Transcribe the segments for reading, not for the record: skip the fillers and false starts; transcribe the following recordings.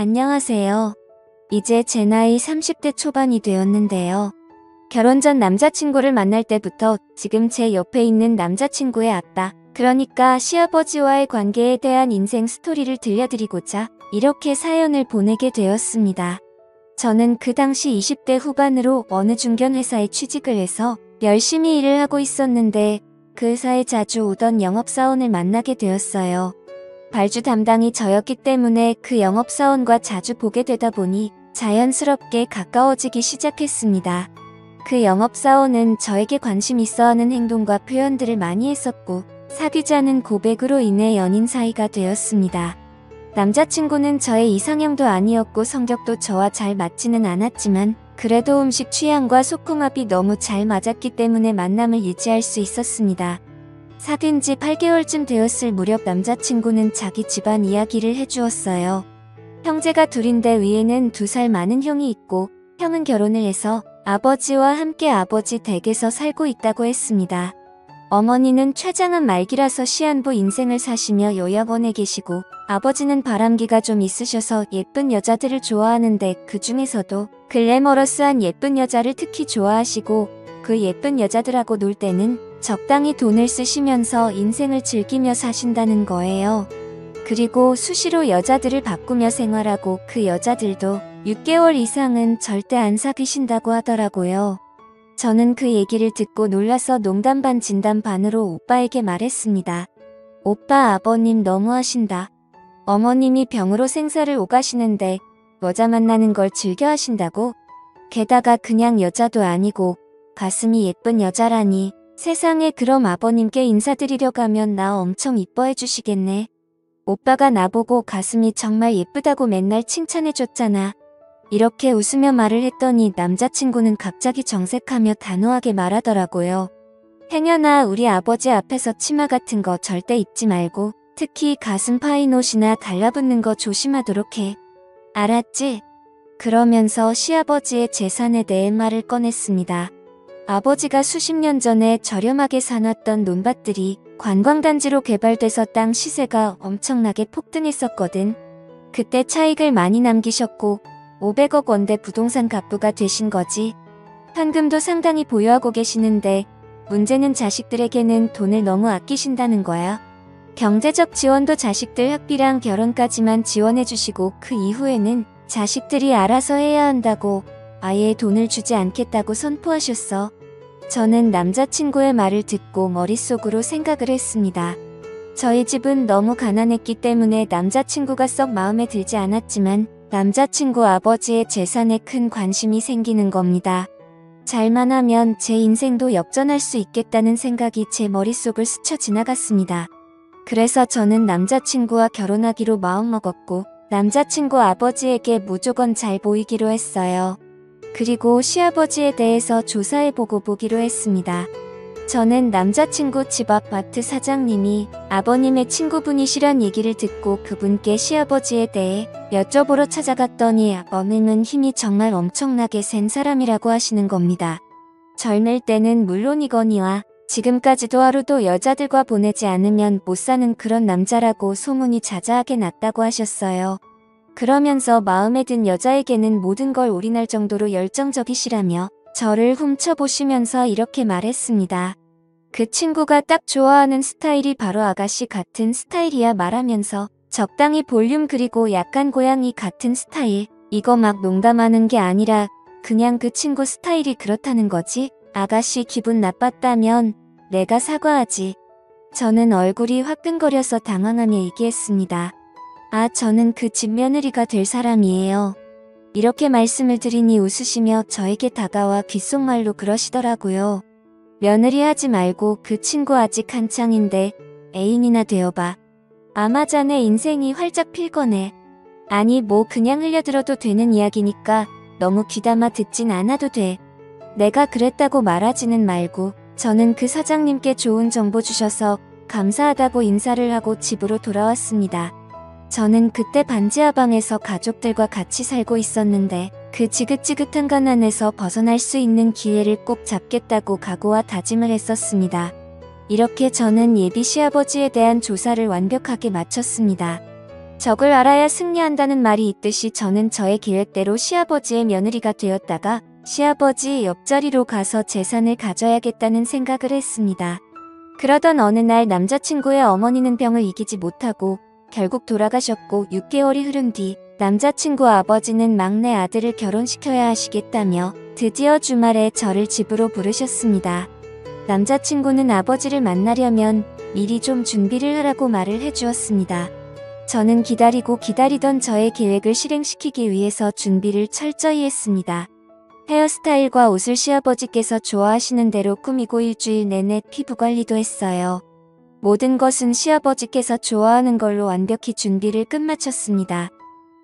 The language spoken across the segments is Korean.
안녕하세요. 이제 제 나이 30대 초반이 되었는데요. 결혼 전 남자친구를 만날 때부터 지금 제 옆에 있는 남자친구의 아빠, 그러니까 시아버지와의 관계에 대한 인생 스토리를 들려드리고자 이렇게 사연을 보내게 되었습니다. 저는 그 당시 20대 후반으로 어느 중견 회사에 취직을 해서 열심히 일을 하고 있었는데 그 회사에 자주 오던 영업사원을 만나게 되었어요. 발주 담당이 저였기 때문에 그 영업사원과 자주 보게 되다 보니 자연스럽게 가까워지기 시작했습니다. 그 영업사원은 저에게 관심 있어하는 행동과 표현들을 많이 했었고 사귀자는 고백으로 인해 연인 사이가 되었습니다. 남자친구는 저의 이상형도 아니었고 성격도 저와 잘 맞지는 않았지만 그래도 음식 취향과 소궁합이 너무 잘 맞았기 때문에 만남을 유지할 수 있었습니다. 사귄 지 8개월쯤 되었을 무렵 남자친구는 자기 집안 이야기를 해주었어요. 형제가 둘인데 위에는 2살 많은 형이 있고 형은 결혼을 해서 아버지와 함께 아버지 댁에서 살고 있다고 했습니다. 어머니는 췌장암 말기라서 시한부 인생을 사시며 요양원에 계시고 아버지는 바람기가 좀 있으셔서 예쁜 여자들을 좋아하는데 그 중에서도 글래머러스한 예쁜 여자를 특히 좋아하시고 그 예쁜 여자들하고 놀 때는 적당히 돈을 쓰시면서 인생을 즐기며 사신다는 거예요. 그리고 수시로 여자들을 바꾸며 생활하고 그 여자들도 6개월 이상은 절대 안 사귀신다고 하더라고요. 저는 그 얘기를 듣고 놀라서 농담 반 진담 반으로 오빠에게 말했습니다. 오빠, 아버님 너무하신다. 어머님이 병으로 생사를 오가시는데 여자 만나는 걸 즐겨 하신다고? 게다가 그냥 여자도 아니고 가슴이 예쁜 여자라니. 세상에, 그럼 아버님께 인사드리려 가면 나 엄청 이뻐해 주시겠네. 오빠가 나보고 가슴이 정말 예쁘다고 맨날 칭찬해줬잖아. 이렇게 웃으며 말을 했더니 남자친구는 갑자기 정색하며 단호하게 말하더라고요. 행여나 우리 아버지 앞에서 치마 같은 거 절대 입지 말고 특히 가슴 파인 옷이나 달라붙는 거 조심하도록 해. 알았지? 그러면서 시아버지의 재산에 대해 말을 꺼냈습니다. 아버지가 수십 년 전에 저렴하게 사놨던 논밭들이 관광단지로 개발돼서 땅 시세가 엄청나게 폭등했었거든. 그때 차익을 많이 남기셨고 500억 원대 부동산 갑부가 되신 거지. 현금도 상당히 보유하고 계시는데 문제는 자식들에게는 돈을 너무 아끼신다는 거야. 경제적 지원도 자식들 학비랑 결혼까지만 지원해주시고 그 이후에는 자식들이 알아서 해야 한다고 아예 돈을 주지 않겠다고 선포하셨어. 저는 남자친구의 말을 듣고 머릿속으로 생각을 했습니다. 저희 집은 너무 가난했기 때문에 남자친구가 썩 마음에 들지 않았지만 남자친구 아버지의 재산에 큰 관심이 생기는 겁니다. 잘만 하면 제 인생도 역전할 수 있겠다는 생각이 제 머릿속을 스쳐 지나갔습니다. 그래서 저는 남자친구와 결혼하기로 마음먹었고 남자친구 아버지에게 무조건 잘 보이기로 했어요. 그리고 시아버지에 대해서 조사해보고 보기로 했습니다. 저는 남자친구 집 앞 마트 사장님이 아버님의 친구분이시란 얘기를 듣고 그분께 시아버지에 대해 여쭤보러 찾아갔더니 아버님은 힘이 정말 엄청나게 센 사람이라고 하시는 겁니다. 젊을 때는 물론이거니와 지금까지도 하루도 여자들과 보내지 않으면 못 사는 그런 남자라고 소문이 자자하게 났다고 하셨어요. 그러면서 마음에 든 여자에게는 모든 걸 올인할 정도로 열정적이시라며 저를 훔쳐보시면서 이렇게 말했습니다. 그 친구가 딱 좋아하는 스타일이 바로 아가씨 같은 스타일이야 말하면서 적당히 볼륨 그리고 약간 고양이 같은 스타일. 이거 막 농담하는 게 아니라 그냥 그 친구 스타일이 그렇다는 거지. 아가씨 기분 나빴다면 내가 사과하지. 저는 얼굴이 화끈거려서 당황하며 얘기했습니다. 아, 저는 그 집 며느리가 될 사람이에요. 이렇게 말씀을 드리니 웃으시며 저에게 다가와 귓속말로 그러시더라고요. 며느리 하지 말고 그 친구 아직 한창인데 애인이나 되어봐. 아마 자네 인생이 활짝 필 거네. 아니 뭐 그냥 흘려들어도 되는 이야기니까 너무 귀담아 듣진 않아도 돼. 내가 그랬다고 말하지는 말고. 저는 그 사장님께 좋은 정보 주셔서 감사하다고 인사를 하고 집으로 돌아왔습니다. 저는 그때 반지하방에서 가족들과 같이 살고 있었는데 그 지긋지긋한 가난에서 벗어날 수 있는 기회를 꼭 잡겠다고 각오와 다짐을 했었습니다. 이렇게 저는 예비 시아버지에 대한 조사를 완벽하게 마쳤습니다. 적을 알아야 승리한다는 말이 있듯이 저는 저의 계획대로 시아버지의 며느리가 되었다가 시아버지 옆자리로 가서 재산을 가져야겠다는 생각을 했습니다. 그러던 어느 날 남자친구의 어머니는 병을 이기지 못하고 결국 돌아가셨고 6개월이 흐른 뒤 남자친구 아버지는 막내 아들을 결혼시켜야 하시겠다며 드디어 주말에 저를 집으로 부르셨습니다. 남자친구는 아버지를 만나려면 미리 좀 준비를 하라고 말을 해주었습니다. 저는 기다리고 기다리던 저의 계획을 실행시키기 위해서 준비를 철저히 했습니다. 헤어스타일과 옷을 시아버지께서 좋아하시는 대로 꾸미고 일주일 내내 피부관리도 했어요. 모든 것은 시아버지께서 좋아하는 걸로 완벽히 준비를 끝마쳤습니다.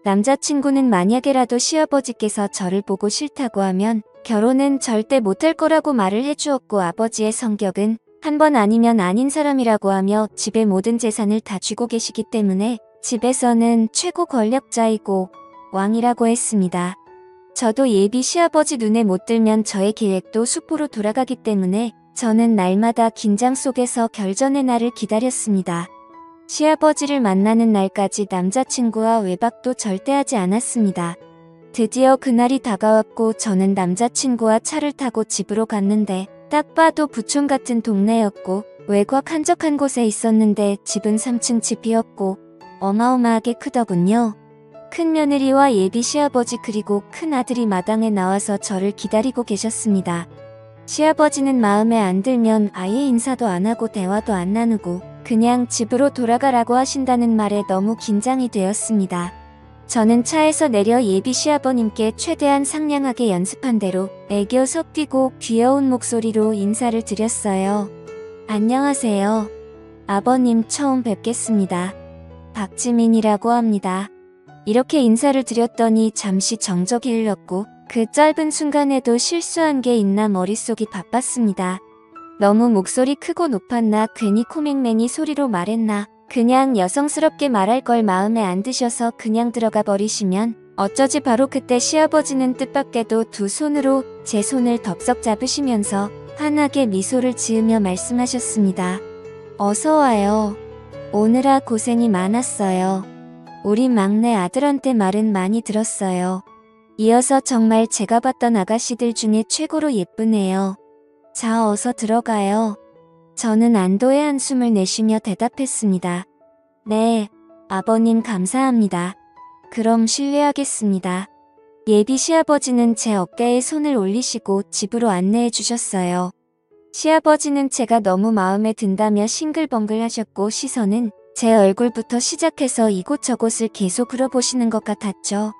남자친구는 만약에라도 시아버지께서 저를 보고 싫다고 하면 결혼은 절대 못할 거라고 말을 해주었고 아버지의 성격은 한 번 아니면 아닌 사람이라고 하며 집의 모든 재산을 다 쥐고 계시기 때문에 집에서는 최고 권력자이고 왕이라고 했습니다. 저도 예비 시아버지 눈에 못 들면 저의 계획도 수포로 돌아가기 때문에 저는 날마다 긴장 속에서 결전의 날을 기다렸습니다. 시아버지를 만나는 날까지 남자친구와 외박도 절대 하지 않았습니다. 드디어 그날이 다가왔고 저는 남자친구와 차를 타고 집으로 갔는데 딱 봐도 부촌 같은 동네였고 외곽 한적한 곳에 있었는데 집은 3층 집이었고 어마어마하게 크더군요. 큰 며느리와 예비 시아버지 그리고 큰 아들이 마당에 나와서 저를 기다리고 계셨습니다. 시아버지는 마음에 안 들면 아예 인사도 안 하고 대화도 안 나누고 그냥 집으로 돌아가라고 하신다는 말에 너무 긴장이 되었습니다. 저는 차에서 내려 예비 시아버님께 최대한 상냥하게 연습한 대로 애교 섞이고 귀여운 목소리로 인사를 드렸어요. 안녕하세요. 아버님 처음 뵙겠습니다. 박지민이라고 합니다. 이렇게 인사를 드렸더니 잠시 정적이 흘렀고 그 짧은 순간에도 실수한 게 있나 머릿속이 바빴습니다. 너무 목소리 크고 높았나 괜히 코맹맹이 소리로 말했나 그냥 여성스럽게 말할 걸 마음에 안 드셔서 그냥 들어가 버리시면 어쩌지 바로 그때 시아버지는 뜻밖에도 두 손으로 제 손을 덥석 잡으시면서 환하게 미소를 지으며 말씀하셨습니다. 어서 와요. 오느라 고생이 많았어요. 우리 막내 아들한테 말은 많이 들었어요. 이어서 정말 제가 봤던 아가씨들 중에 최고로 예쁘네요. 자, 어서 들어가요. 저는 안도의 한숨을 내쉬며 대답했습니다. 네, 아버님 감사합니다. 그럼 실례하겠습니다. 예비 시아버지는 제 어깨에 손을 올리시고 집으로 안내해 주셨어요. 시아버지는 제가 너무 마음에 든다며 싱글벙글 하셨고 시선은 제 얼굴부터 시작해서 이곳저곳을 계속 흘러보시는 것 같았죠.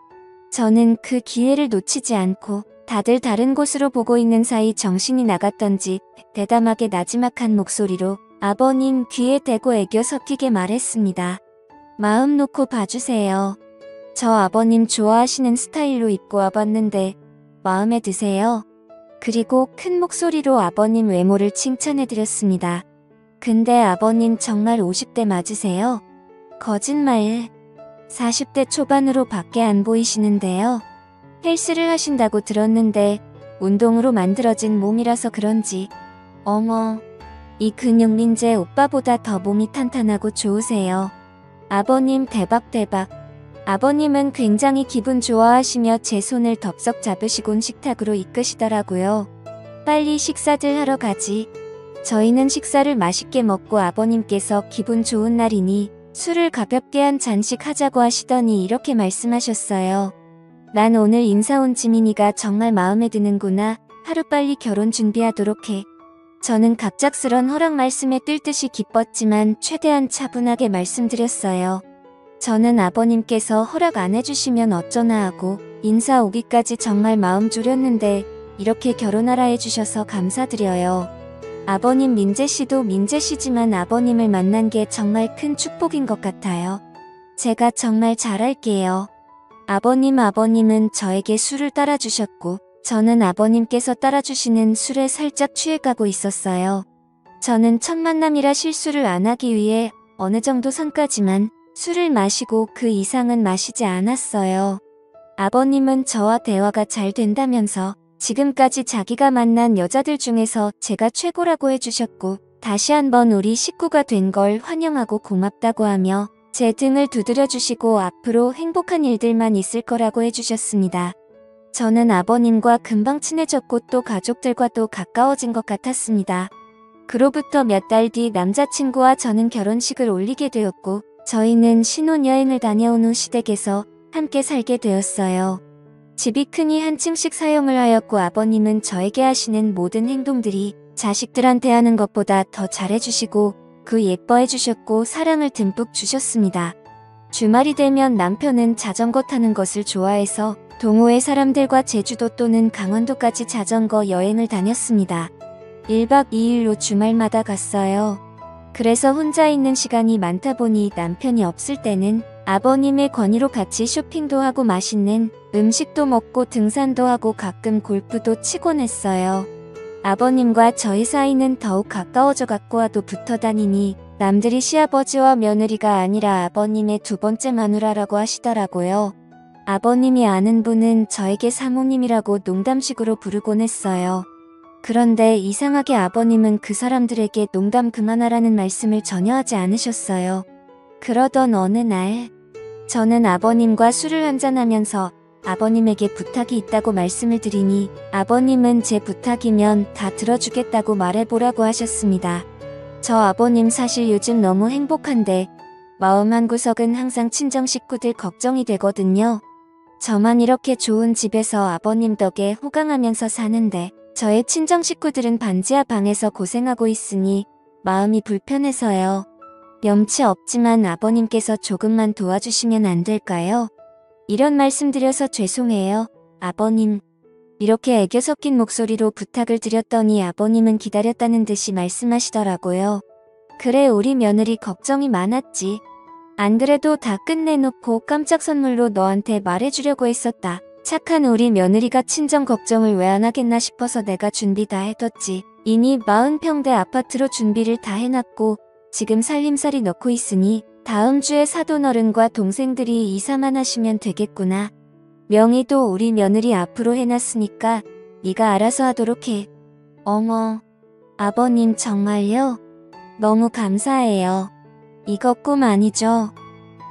저는 그 기회를 놓치지 않고 다들 다른 곳으로 보고 있는 사이 정신이 나갔던지 대담하게 나지막한 목소리로 아버님 귀에 대고 애교 섞이게 말했습니다. 마음 놓고 봐주세요. 저 아버님 좋아하시는 스타일로 입고 와봤는데 마음에 드세요? 그리고 큰 목소리로 아버님 외모를 칭찬해드렸습니다. 근데 아버님 정말 50대 맞으세요? 거짓말. 40대 초반으로 밖에 안 보이시는데요. 헬스를 하신다고 들었는데 운동으로 만들어진 몸이라서 그런지 어머, 이 근육 민재 오빠보다 더 몸이 탄탄하고 좋으세요. 아버님 대박. 아버님은 굉장히 기분 좋아하시며 제 손을 덥석 잡으시곤 식탁으로 이끄시더라고요. 빨리 식사들 하러 가지. 저희는 식사를 맛있게 먹고 아버님께서 기분 좋은 날이니 술을 가볍게 한 잔씩 하자고 하시더니 이렇게 말씀하셨어요. 난 오늘 인사 온 지민이가 정말 마음에 드는구나. 하루빨리 결혼 준비하도록 해. 저는 갑작스런 허락 말씀에 뜰 듯이 기뻤지만 최대한 차분하게 말씀드렸어요. 저는 아버님께서 허락 안 해주시면 어쩌나 하고 인사 오기까지 정말 마음 졸였는데 이렇게 결혼하라 해주셔서 감사드려요. 아버님 민재씨도 민재씨지만 아버님을 만난 게 정말 큰 축복인 것 같아요. 제가 정말 잘할게요. 아버님은 저에게 술을 따라주셨고 저는 아버님께서 따라주시는 술에 살짝 취해가고 있었어요. 저는 첫 만남이라 실수를 안 하기 위해 어느 정도 선까지만 술을 마시고 그 이상은 마시지 않았어요. 아버님은 저와 대화가 잘 된다면서 지금까지 자기가 만난 여자들 중에서 제가 최고라고 해주셨고 다시 한번 우리 식구가 된 걸 환영하고 고맙다고 하며 제 등을 두드려 주시고 앞으로 행복한 일들만 있을 거라고 해주셨습니다. 저는 아버님과 금방 친해졌고 또 가족들과도 가까워진 것 같았습니다. 그로부터 몇 달 뒤 남자친구와 저는 결혼식을 올리게 되었고 저희는 신혼여행을 다녀온 후 시댁에서 함께 살게 되었어요. 집이 크니 한 층씩 사용을 하였고 아버님은 저에게 하시는 모든 행동들이 자식들한테 하는 것보다 더 잘해주시고 예뻐해 주셨고 사랑을 듬뿍 주셨습니다. 주말이 되면 남편은 자전거 타는 것을 좋아해서 동호회 사람들과 제주도 또는 강원도까지 자전거 여행을 다녔습니다. 1박 2일로 주말마다 갔어요. 그래서 혼자 있는 시간이 많다 보니 남편이 없을 때는 아버님의 권유로 같이 쇼핑도 하고 맛있는 음식도 먹고 등산도 하고 가끔 골프도 치곤 했어요. 아버님과 저희 사이는 더욱 가까워져 갖고와도 붙어 다니니 남들이 시아버지와 며느리가 아니라 아버님의 두 번째 마누라라고 하시더라고요. 아버님이 아는 분은 저에게 사모님이라고 농담식으로 부르곤 했어요. 그런데 이상하게 아버님은 그 사람들에게 농담 그만하라는 말씀을 전혀 하지 않으셨어요. 그러던 어느 날 저는 아버님과 술을 한잔하면서 아버님에게 부탁이 있다고 말씀을 드리니 아버님은 제 부탁이면 다 들어주겠다고 말해보라고 하셨습니다. 저 아버님 사실 요즘 너무 행복한데 마음 한구석은 항상 친정 식구들 걱정이 되거든요. 저만 이렇게 좋은 집에서 아버님 덕에 호강하면서 사는데 저의 친정 식구들은 반지하 방에서 고생하고 있으니 마음이 불편해서요. 염치 없지만 아버님께서 조금만 도와주시면 안 될까요? 이런 말씀드려서 죄송해요, 아버님. 이렇게 애교 섞인 목소리로 부탁을 드렸더니 아버님은 기다렸다는 듯이 말씀하시더라고요. 그래, 우리 며느리 걱정이 많았지. 안 그래도 다 끝내놓고 깜짝 선물로 너한테 말해주려고 했었다. 착한 우리 며느리가 친정 걱정을 왜 안 하겠나 싶어서 내가 준비 다 해뒀지. 이미 40평대 아파트로 준비를 다 해놨고 지금 살림살이 넣고 있으니 다음 주에 사돈어른과 동생들이 이사만 하시면 되겠구나. 명의도 우리 며느리 앞으로 해놨으니까 네가 알아서 하도록 해. 어머, 아버님 정말요? 너무 감사해요. 이거 꿈 아니죠?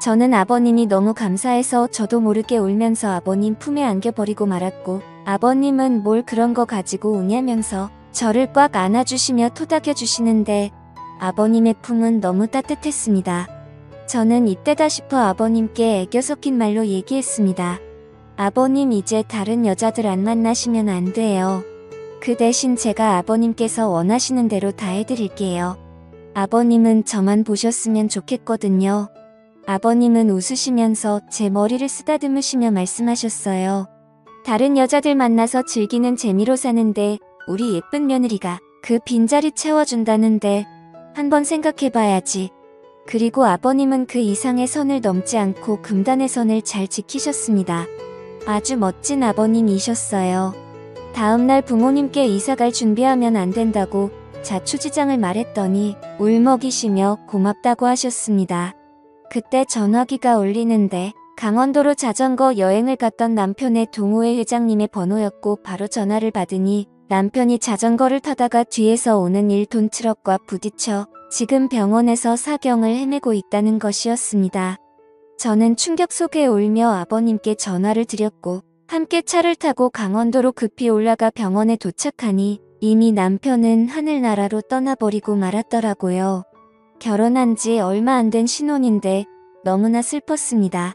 저는 아버님이 너무 감사해서 저도 모르게 울면서 아버님 품에 안겨버리고 말았고 아버님은 뭘 그런 거 가지고 우냐면서 저를 꽉 안아주시며 토닥여주시는데 아버님의 품은 너무 따뜻했습니다. 저는 이때다 싶어 아버님께 애교 섞인 말로 얘기했습니다. 아버님 이제 다른 여자들 안 만나시면 안 돼요. 그 대신 제가 아버님께서 원하시는 대로 다 해드릴게요. 아버님은 저만 보셨으면 좋겠거든요. 아버님은 웃으시면서 제 머리를 쓰다듬으시며 말씀하셨어요. 다른 여자들 만나서 즐기는 재미로 사는데 우리 예쁜 며느리가 그 빈자리 채워준다는데 한번 생각해봐야지. 그리고 아버님은 그 이상의 선을 넘지 않고 금단의 선을 잘 지키셨습니다. 아주 멋진 아버님이셨어요. 다음날 부모님께 이사갈 준비하면 안 된다고 자초지장을 말했더니 울먹이시며 고맙다고 하셨습니다. 그때 전화기가 울리는데 강원도로 자전거 여행을 갔던 남편의 동호회 회장님의 번호였고 바로 전화를 받으니 남편이 자전거를 타다가 뒤에서 오는 1톤 트럭과 부딪혀 지금 병원에서 사경을 헤매고 있다는 것이었습니다. 저는 충격 속에 울며 아버님께 전화를 드렸고 함께 차를 타고 강원도로 급히 올라가 병원에 도착하니 이미 남편은 하늘나라로 떠나버리고 말았더라고요. 결혼한 지 얼마 안 된 신혼인데 너무나 슬펐습니다.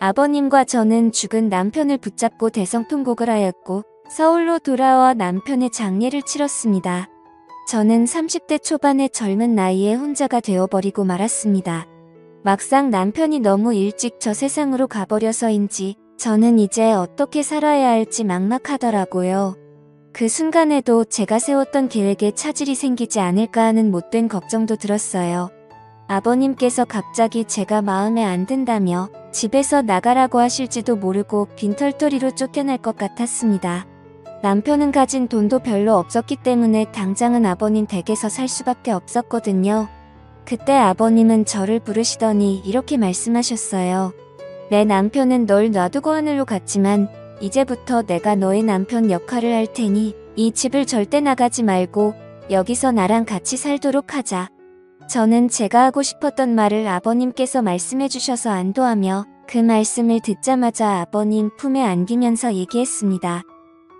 아버님과 저는 죽은 남편을 붙잡고 대성통곡을 하였고 서울로 돌아와 남편의 장례를 치렀습니다. 저는 30대 초반의 젊은 나이에 혼자가 되어버리고 말았습니다. 막상 남편이 너무 일찍 저 세상으로 가버려서인지 저는 이제 어떻게 살아야 할지 막막하더라고요. 그 순간에도 제가 세웠던 계획에 차질이 생기지 않을까 하는 못된 걱정도 들었어요. 아버님께서 갑자기 제가 마음에 안 든다며 집에서 나가라고 하실지도 모르고 빈털터리로 쫓겨날 것 같았습니다. 남편은 가진 돈도 별로 없었기 때문에 당장은 아버님 댁에서 살 수밖에 없었거든요. 그때 아버님은 저를 부르시더니 이렇게 말씀하셨어요. 내 남편은 널 놔두고 하늘로 갔지만 이제부터 내가 너의 남편 역할을 할 테니 이 집을 절대 나가지 말고 여기서 나랑 같이 살도록 하자. 저는 제가 하고 싶었던 말을 아버님께서 말씀해 주셔서 안도하며 그 말씀을 듣자마자 아버님 품에 안기면서 얘기했습니다.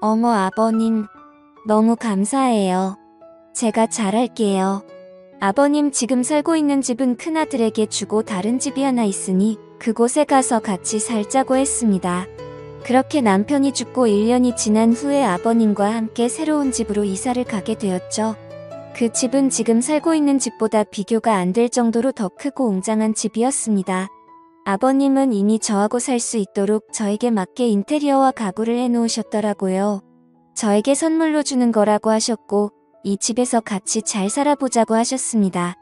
어머 아버님, 너무 감사해요. 제가 잘할게요. 아버님 지금 살고 있는 집은 큰아들에게 주고 다른 집이 하나 있으니 그곳에 가서 같이 살자고 했습니다. 그렇게 남편이 죽고 1년이 지난 후에 아버님과 함께 새로운 집으로 이사를 가게 되었죠. 그 집은 지금 살고 있는 집보다 비교가 안 될 정도로 더 크고 웅장한 집이었습니다. 아버님은 이미 저하고 살 수 있도록 저에게 맞게 인테리어와 가구를 해놓으셨더라고요. 저에게 선물로 주는 거라고 하셨고 이 집에서 같이 잘 살아보자고 하셨습니다.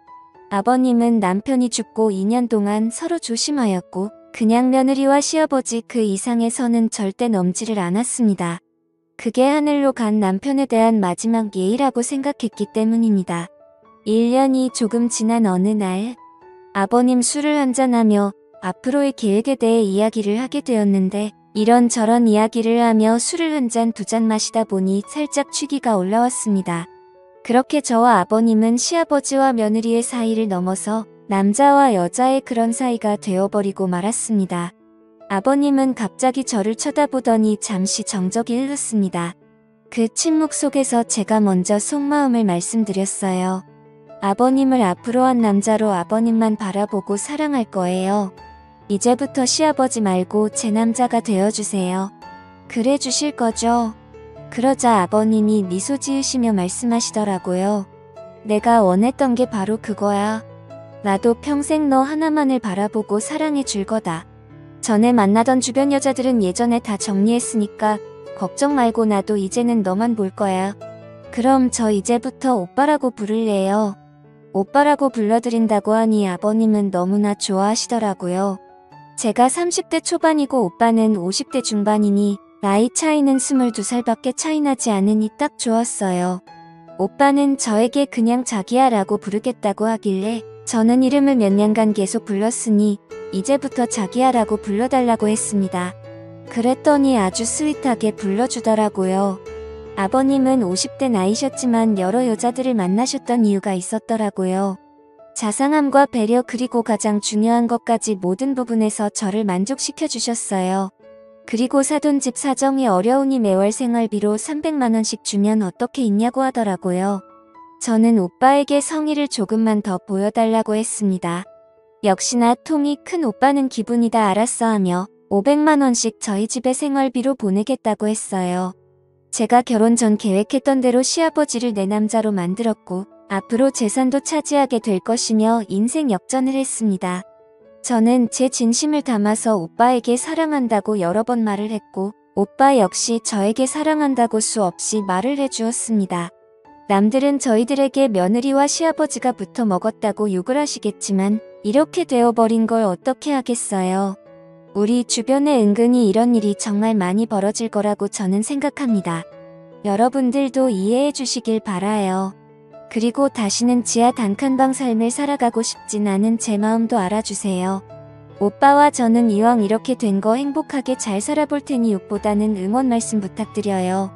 아버님은 남편이 죽고 2년 동안 서로 조심하였고 그냥 며느리와 시아버지 그 이상의 선은 절대 넘지를 않았습니다. 그게 하늘로 간 남편에 대한 마지막 예의라고 생각했기 때문입니다. 1년이 조금 지난 어느 날 아버님 술을 한잔하며 앞으로의 계획에 대해 이야기를 하게 되었는데 이런저런 이야기를 하며 술을 한 잔 두 잔 마시다 보니 살짝 취기가 올라왔습니다. 그렇게 저와 아버님은 시아버지와 며느리의 사이를 넘어서 남자와 여자의 그런 사이가 되어버리고 말았습니다. 아버님은 갑자기 저를 쳐다보더니 잠시 정적이 흘렀습니다. 그 침묵 속에서 제가 먼저 속마음을 말씀드렸어요. 아버님을 앞으로 한 남자로 아버님만 바라보고 사랑할 거예요. 이제부터 시아버지 말고 제 남자가 되어주세요. 그래 주실 거죠? 그러자 아버님이 미소 지으시며 말씀하시더라고요. 내가 원했던 게 바로 그거야. 나도 평생 너 하나만을 바라보고 사랑해 줄 거다. 전에 만나던 주변 여자들은 예전에 다 정리했으니까 걱정 말고 나도 이제는 너만 볼 거야. 그럼 저 이제부터 오빠라고 부를래요. 오빠라고 불러드린다고 하니 아버님은 너무나 좋아하시더라고요. 제가 30대 초반이고 오빠는 50대 중반이니 나이 차이는 22살밖에 차이 나지 않으니 딱 좋았어요. 오빠는 저에게 그냥 자기야라고 부르겠다고 하길래 저는 이름을 몇 년간 계속 불렀으니 이제부터 자기야라고 불러달라고 했습니다. 그랬더니 아주 스윗하게 불러주더라고요. 아버님은 50대 나이셨지만 여러 여자들을 만나셨던 이유가 있었더라고요. 자상함과 배려 그리고 가장 중요한 것까지 모든 부분에서 저를 만족시켜 주셨어요. 그리고 사돈 집 사정이 어려우니 매월 생활비로 300만원씩 주면 어떻게 있냐고 하더라고요. 저는 오빠에게 성의를 조금만 더 보여달라고 했습니다. 역시나 통이 큰 오빠는 기분이다 알았어 하며 500만원씩 저희 집에 생활비로 보내겠다고 했어요. 제가 결혼 전 계획했던 대로 시아버지를 내 남자로 만들었고 앞으로 재산도 차지하게 될 것이며 인생 역전을 했습니다. 저는 제 진심을 담아서 오빠에게 사랑한다고 여러 번 말을 했고 오빠 역시 저에게 사랑한다고 수없이 말을 해주었습니다. 남들은 저희들에게 며느리와 시아버지가 붙어 먹었다고 욕을 하시겠지만 이렇게 되어버린 걸 어떻게 하겠어요. 우리 주변에 은근히 이런 일이 정말 많이 벌어질 거라고 저는 생각합니다. 여러분들도 이해해 주시길 바라요. 그리고 다시는 지하 단칸방 삶을 살아가고 싶진 않은 제 마음도 알아주세요. 오빠와 저는 이왕 이렇게 된 거 행복하게 잘 살아볼 테니 욕보다는 응원 말씀 부탁드려요.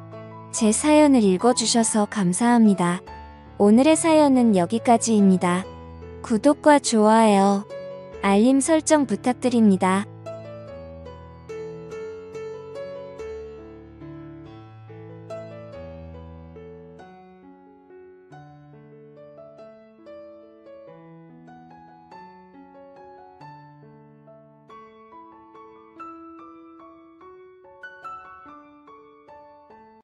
제 사연을 읽어주셔서 감사합니다. 오늘의 사연은 여기까지입니다. 구독과 좋아요, 알림 설정 부탁드립니다.